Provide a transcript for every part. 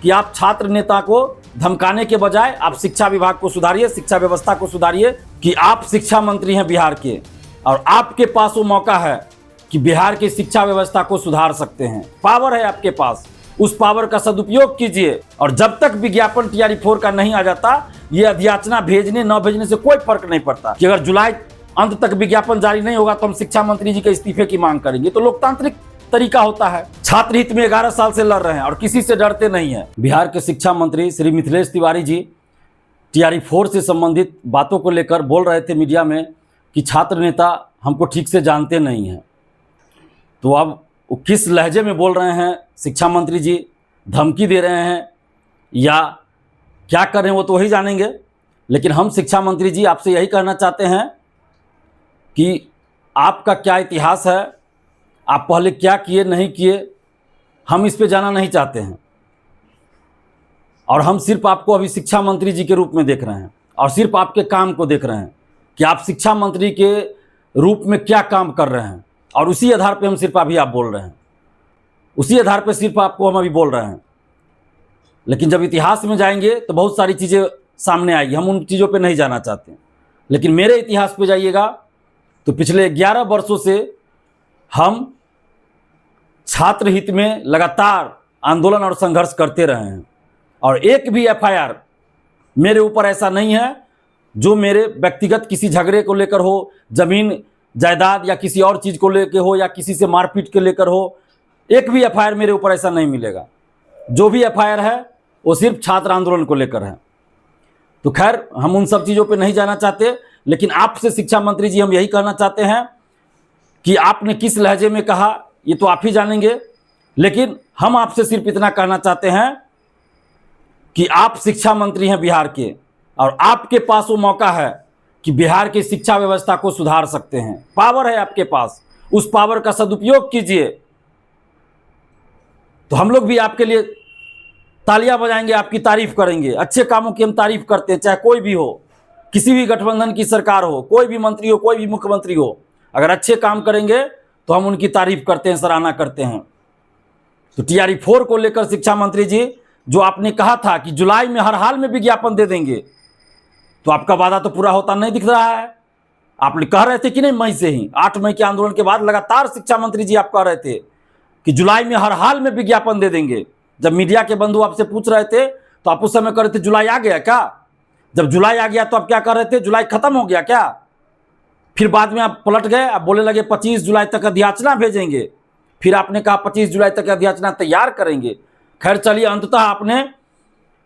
कि आप छात्र नेता को धमकाने के बजाय आप शिक्षा विभाग को सुधारिए, शिक्षा व्यवस्था को सुधारिए। कि आप शिक्षा मंत्री हैं बिहार के और आपके पास वो मौका है कि बिहार की शिक्षा व्यवस्था को सुधार सकते हैं। पावर है आपके पास, उस पावर का सदुपयोग कीजिए। और जब तक विज्ञापन TRE 4 का नहीं आ जाता, ये अधियाचना भेजने न भेजने से कोई फर्क नहीं पड़ता। कि अगर जुलाई अंत तक विज्ञापन जारी नहीं होगा तो हम शिक्षा मंत्री जी के इस्तीफे की मांग करेंगे। तो लोकतांत्रिक तरीका होता है। छात्र हित में 11 साल से लड़ रहे हैं और किसी से डरते नहीं है। बिहार के शिक्षा मंत्री श्री मिथिलेश तिवारी जी TRE 4 से संबंधित बातों को लेकर बोल रहे थे मीडिया में कि छात्र नेता हमको ठीक से जानते नहीं हैं। तो अब वो किस लहजे में बोल रहे हैं शिक्षा मंत्री जी, धमकी दे रहे हैं या क्या कर रहे हैं वो तो वही जानेंगे। लेकिन हम शिक्षा मंत्री जी आपसे यही कहना चाहते हैं कि आपका क्या इतिहास है, आप पहले क्या किए नहीं किए, हम इस पे जाना नहीं चाहते हैं। और हम सिर्फ आपको अभी शिक्षा मंत्री जी के रूप में देख रहे हैं और सिर्फ आपके काम को देख रहे हैं कि आप शिक्षा मंत्री के रूप में क्या काम कर रहे हैं। और उसी आधार पे हम सिर्फ अभी आप बोल रहे हैं, उसी आधार पे सिर्फ आपको हम अभी बोल रहे हैं। लेकिन जब इतिहास में जाएंगे तो बहुत सारी चीज़ें सामने आएगी, हम उन चीज़ों पे नहीं जाना चाहते। लेकिन मेरे इतिहास पे जाइएगा तो पिछले 11 वर्षों से हम छात्र हित में लगातार आंदोलन और संघर्ष करते रहे हैं। और एक भी FIR मेरे ऊपर ऐसा नहीं है जो मेरे व्यक्तिगत किसी झगड़े को लेकर हो, जमीन जायदाद या किसी और चीज़ को लेकर हो, या किसी से मारपीट के लेकर हो। एक भी FIR मेरे ऊपर ऐसा नहीं मिलेगा। जो भी FIR है वो सिर्फ छात्र आंदोलन को लेकर है। तो खैर हम उन सब चीज़ों पे नहीं जाना चाहते। लेकिन आपसे शिक्षा मंत्री जी हम यही कहना चाहते हैं कि आपने किस लहजे में कहा ये तो आप ही जानेंगे। लेकिन हम आपसे सिर्फ इतना कहना चाहते हैं कि आप शिक्षा मंत्री हैं बिहार के और आपके पास वो मौका है कि बिहार की शिक्षा व्यवस्था को सुधार सकते हैं। पावर है आपके पास, उस पावर का सदुपयोग कीजिए। तो हम लोग भी आपके लिए तालियां बजाएंगे, आपकी तारीफ करेंगे। अच्छे कामों की हम तारीफ करते हैं, चाहे कोई भी हो, किसी भी गठबंधन की सरकार हो, कोई भी मंत्री हो, कोई भी मुख्यमंत्री हो। अगर अच्छे काम करेंगे तो हम उनकी तारीफ करते हैं, सराहना करते हैं। तो TRE 4 को लेकर शिक्षा मंत्री जी जो आपने कहा था कि जुलाई में हर हाल में विज्ञापन दे देंगे, तो आपका वादा तो पूरा होता नहीं दिख रहा है। आप कह रहे थे कि नहीं, मई से ही 8 मई के आंदोलन के बाद लगातार शिक्षा मंत्री जी आप कह रहे थे कि जुलाई में हर हाल में विज्ञापन दे देंगे। जब मीडिया के बंधु आपसे पूछ रहे थे तो आप उस समय कह रहे थे जुलाई आ गया क्या। जब जुलाई आ गया तो आप क्या कर रहे थे, जुलाई खत्म हो गया क्या। फिर बाद में आप पलट गए, आप बोले लगे 25 जुलाई तक अधियाचना भेजेंगे। फिर आपने कहा 25 जुलाई तक अधियाचना तैयार करेंगे। खैर चलिए, अंततः आपने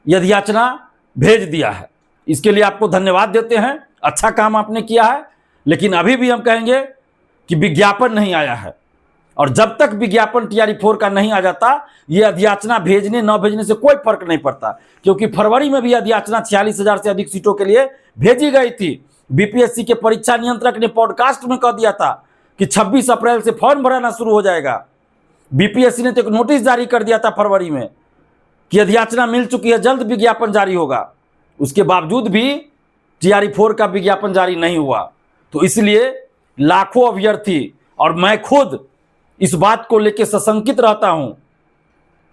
यह अधियाचना भेज दिया है, इसके लिए आपको धन्यवाद देते हैं। अच्छा काम आपने किया है। लेकिन अभी भी हम कहेंगे कि विज्ञापन नहीं आया है और जब तक विज्ञापन TRE 4 का नहीं आ जाता, ये अधियाचना भेजने न भेजने से कोई फर्क नहीं पड़ता। क्योंकि फरवरी में भी अधियाचना 46,000 से अधिक सीटों के लिए भेजी गई थी। BPSC के परीक्षा नियंत्रक ने पॉडकास्ट में कह दिया था कि 26 अप्रैल से फॉर्म भराना शुरू हो जाएगा। BPSC ने तो एक नोटिस जारी कर दिया था फरवरी में कि अधियाचना मिल चुकी है, जल्द विज्ञापन जारी होगा। उसके बावजूद भी TRE 4 का विज्ञापन जारी नहीं हुआ। तो इसलिए लाखों अभ्यर्थी और मैं खुद इस बात को लेकर सशंकित रहता हूं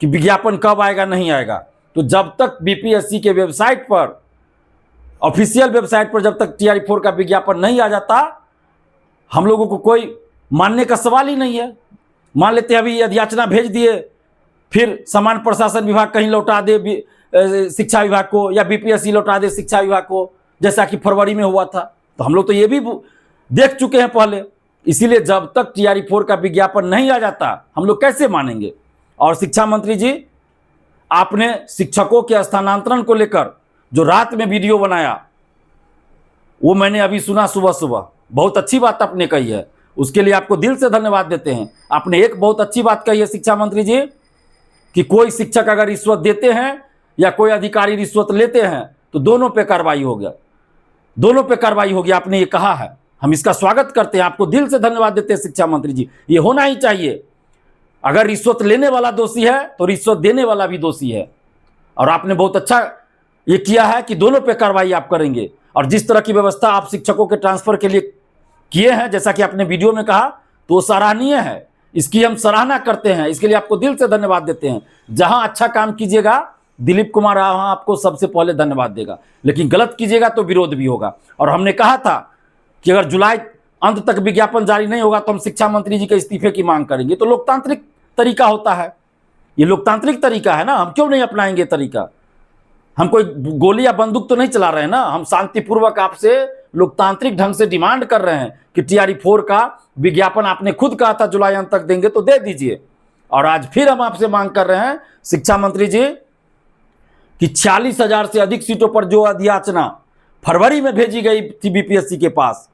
कि विज्ञापन कब आएगा, नहीं आएगा। तो जब तक BPSC के वेबसाइट पर, ऑफिशियल वेबसाइट पर जब तक TRE 4 का विज्ञापन नहीं आ जाता, हम लोगों को कोई मानने का सवाल ही नहीं है। मान लेते हैं अभी अधियाचना भेज दिए, फिर सामान्य प्रशासन विभाग कहीं लौटा दे शिक्षा विभाग को, या BPSC लौटा दे शिक्षा विभाग को, जैसा कि फरवरी में हुआ था। तो हम लोग तो ये भी देख चुके हैं पहले। इसीलिए जब तक TRE 4 का विज्ञापन नहीं आ जाता, हम लोग कैसे मानेंगे। और शिक्षा मंत्री जी, आपने शिक्षकों के स्थानांतरण को लेकर जो रात में वीडियो बनाया, वो मैंने अभी सुना सुबह सुबह। बहुत अच्छी बात आपने कही है, उसके लिए आपको दिल से धन्यवाद देते हैं। आपने एक बहुत अच्छी बात कही है शिक्षा मंत्री जी कि कोई शिक्षक अगर रिश्वत देते हैं या कोई अधिकारी रिश्वत लेते हैं तो दोनों पे कार्रवाई हो गया, दोनों पे कार्रवाई होगी। आपने ये कहा है, हम इसका स्वागत करते हैं, आपको दिल से धन्यवाद देते हैं शिक्षा मंत्री जी। ये होना ही चाहिए। अगर रिश्वत लेने वाला दोषी है तो रिश्वत देने वाला भी दोषी है। और आपने बहुत अच्छा ये किया है कि दोनों पे कार्रवाई आप करेंगे। और जिस तरह की व्यवस्था आप शिक्षकों के ट्रांसफर के लिए किए हैं, जैसा कि आपने वीडियो में कहा, तो वो सराहनीय है। इसकी हम सराहना करते हैं, इसके लिए आपको दिल से धन्यवाद देते हैं। जहां अच्छा काम कीजिएगा दिलीप कुमार वहाँ आपको सबसे पहले धन्यवाद देगा, लेकिन गलत कीजिएगा तो विरोध भी होगा। और हमने कहा था कि अगर जुलाई अंत तक विज्ञापन जारी नहीं होगा तो हम शिक्षा मंत्री जी के इस्तीफे की मांग करेंगे। तो लोकतांत्रिक तरीका होता है, ये लोकतांत्रिक तरीका है ना, हम क्यों नहीं अपनाएंगे तरीका? हम कोई गोली या बंदूक तो नहीं चला रहे हैं ना, हम शांतिपूर्वक आपसे लोकतांत्रिक ढंग से डिमांड कर रहे हैं कि TRE4 का विज्ञापन आपने खुद कहा था जुलाई अंत तक देंगे तो दे दीजिए। और आज फिर हम आपसे मांग कर रहे हैं शिक्षा मंत्री जी कि 46,000 से अधिक सीटों पर जो अधियाचना फरवरी में भेजी गई थी BPSC के पास,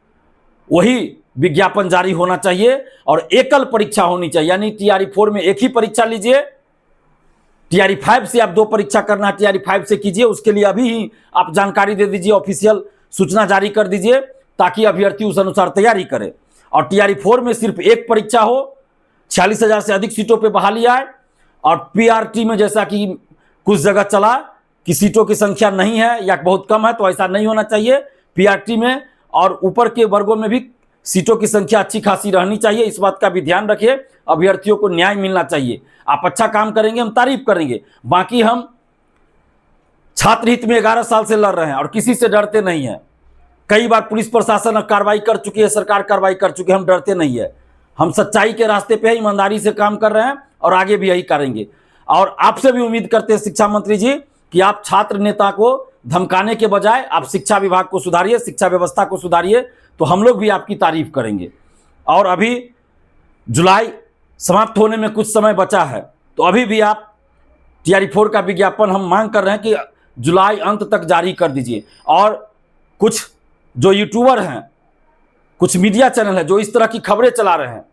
वही विज्ञापन जारी होना चाहिए और एकल परीक्षा होनी चाहिए। यानी TRE4 में एक ही परीक्षा लीजिए, TRE5 से आप 2 परीक्षा करना है, TRE5 से कीजिए। उसके लिए अभी ही आप जानकारी दे दीजिए, ऑफिशियल सूचना जारी कर दीजिए ताकि अभ्यर्थी उस अनुसार तैयारी करे। और TRE4 में सिर्फ एक परीक्षा हो, 46,000 से अधिक सीटों पे बहाली आए। और PRT में जैसा कि कुछ जगह चला कि सीटों की संख्या नहीं है या बहुत कम है, तो ऐसा नहीं होना चाहिए। PRT में और ऊपर के वर्गों में भी सीटों की संख्या अच्छी खासी रहनी चाहिए, इस बात का भी ध्यान रखिए। अभ्यर्थियों को न्याय मिलना चाहिए। आप अच्छा काम करेंगे, हम तारीफ करेंगे। बाकी हम छात्र हित में 11 साल से लड़ रहे हैं और किसी से डरते नहीं हैं। कई बार पुलिस प्रशासन कार्रवाई कर चुकी है, सरकार कार्रवाई कर चुकी है, हम डरते नहीं है। हम सच्चाई के रास्ते पे ईमानदारी से काम कर रहे हैं और आगे भी यही करेंगे। और आपसे भी उम्मीद करते हैं शिक्षा मंत्री जी कि आप छात्र नेता को धमकाने के बजाय आप शिक्षा विभाग को सुधारिए, शिक्षा व्यवस्था को सुधारिए, तो हम लोग भी आपकी तारीफ करेंगे। और अभी जुलाई समाप्त होने में कुछ समय बचा है, तो अभी भी आप TRE4 का विज्ञापन हम मांग कर रहे हैं कि जुलाई अंत तक जारी कर दीजिए। और कुछ जो यूट्यूबर हैं, कुछ मीडिया चैनल है जो इस तरह की खबरें चला रहे हैं,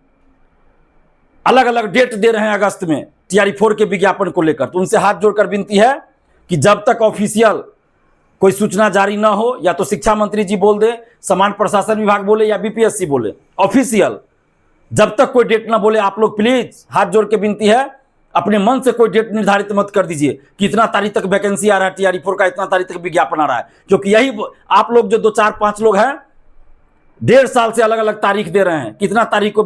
अलग अलग डेट दे रहे हैं अगस्त में TRE4 के विज्ञापन को लेकर, तो उनसे हाथ जोड़कर विनती है कि जब तक ऑफिशियल कोई सूचना जारी ना हो, या तो शिक्षा मंत्री जी बोल दे, समान प्रशासन विभाग बोले या BPSC बोले, ऑफिशियल जब तक कोई डेट ना बोले, आप लोग प्लीज हाथ जोड़ के विनती है अपने मन से कोई डेट निर्धारित मत कर दीजिए कि इतना तारीख तक वैकेंसी आ रहा है TRE4 का, इतना तारीख तक विज्ञापन आ रहा है। क्योंकि यही आप लोग जो 2, 4, 5 लोग हैं 1.5 साल से अलग अलग तारीख दे रहे हैं, कितना तारीख को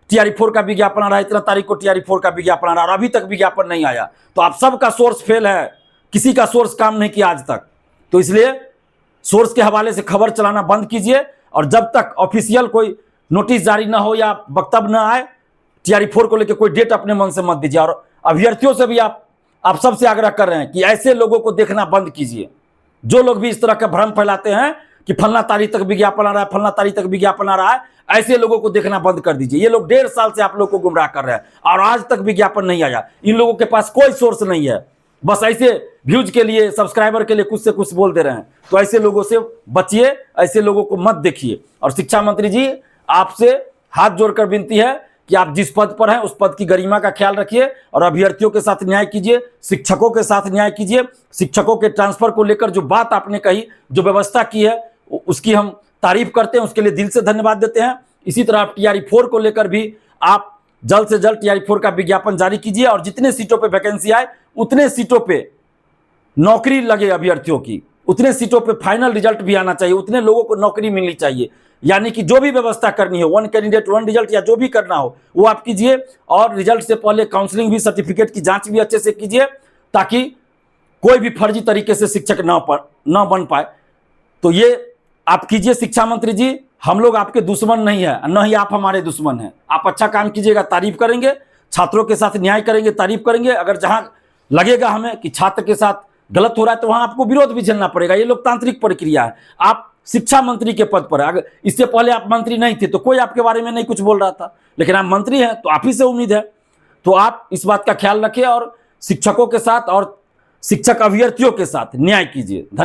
TRE4 का विज्ञापन आ रहा है, इतना तारीख को TRE4 का विज्ञापन आ रहा है, और अभी तक विज्ञापन नहीं आया। तो आप सबका सोर्स फेल है, किसी का सोर्स काम नहीं किया आज तक। तो इसलिए सोर्स के हवाले से खबर चलाना बंद कीजिए, और जब तक ऑफिशियल कोई नोटिस जारी ना हो या वक्तव्य ना आए TRE4 को लेकर कोई डेट अपने मन से मत दीजिए। और अभ्यर्थियों से भी आप सबसे आग्रह कर रहे हैं कि ऐसे लोगों को देखना बंद कीजिए, जो लोग भी इस तरह का भ्रम फैलाते हैं कि फलना तारीख तक विज्ञापन आ रहा है, फलना तारीख तक विज्ञापन आ रहा है, ऐसे लोगों को देखना बंद कर दीजिए। ये लोग 1.5 साल से आप लोग को गुमराह कर रहे हैं और आज तक विज्ञापन नहीं आया। इन लोगों के पास कोई सोर्स नहीं है, बस ऐसे व्यूज के लिए, सब्सक्राइबर के लिए कुछ से कुछ बोल दे रहे हैं। तो ऐसे लोगों से बचिए, ऐसे लोगों को मत देखिए। और शिक्षा मंत्री जी, आपसे हाथ जोड़कर विनती है कि आप जिस पद पर हैं उस पद की गरिमा का ख्याल रखिए और अभ्यर्थियों के साथ न्याय कीजिए, शिक्षकों के साथ न्याय कीजिए। शिक्षकों के ट्रांसफर को लेकर जो बात आपने कही, जो व्यवस्था की है, उसकी हम तारीफ करते हैं, उसके लिए दिल से धन्यवाद देते हैं। इसी तरह आप TRE4 को लेकर भी आप जल्द से जल्द TRE4 का विज्ञापन जारी कीजिए, और जितने सीटों पे वैकेंसी आए उतने सीटों पे नौकरी लगे अभ्यर्थियों की, उतने सीटों पे फाइनल रिजल्ट भी आना चाहिए, उतने लोगों को नौकरी मिलनी चाहिए। यानी कि जो भी व्यवस्था करनी हो, 1 कैंडिडेट 1 रिजल्ट या जो भी करना हो वो आप कीजिए। और रिजल्ट से पहले काउंसलिंग भी, सर्टिफिकेट की जांच भी अच्छे से कीजिए, ताकि कोई भी फर्जी तरीके से शिक्षक ना बन पाए। तो ये आप कीजिए शिक्षा मंत्री जी। हम लोग आपके दुश्मन नहीं है, न ही आप हमारे दुश्मन हैं। आप अच्छा काम कीजिएगा, तारीफ करेंगे, छात्रों के साथ न्याय करेंगे, तारीफ करेंगे। अगर जहां लगेगा हमें कि छात्र के साथ गलत हो रहा है तो वहां आपको विरोध भी झेलना पड़ेगा। ये लोकतांत्रिक प्रक्रिया है। आप शिक्षा मंत्री के पद पर है, अगर इससे पहले आप मंत्री नहीं थे तो कोई आपके बारे में नहीं कुछ बोल रहा था, लेकिन आप मंत्री हैं तो आप ही से उम्मीद है। तो आप इस बात का ख्याल रखिए और शिक्षकों के साथ और शिक्षक अभ्यर्थियों के साथ न्याय कीजिए। धन्यवाद।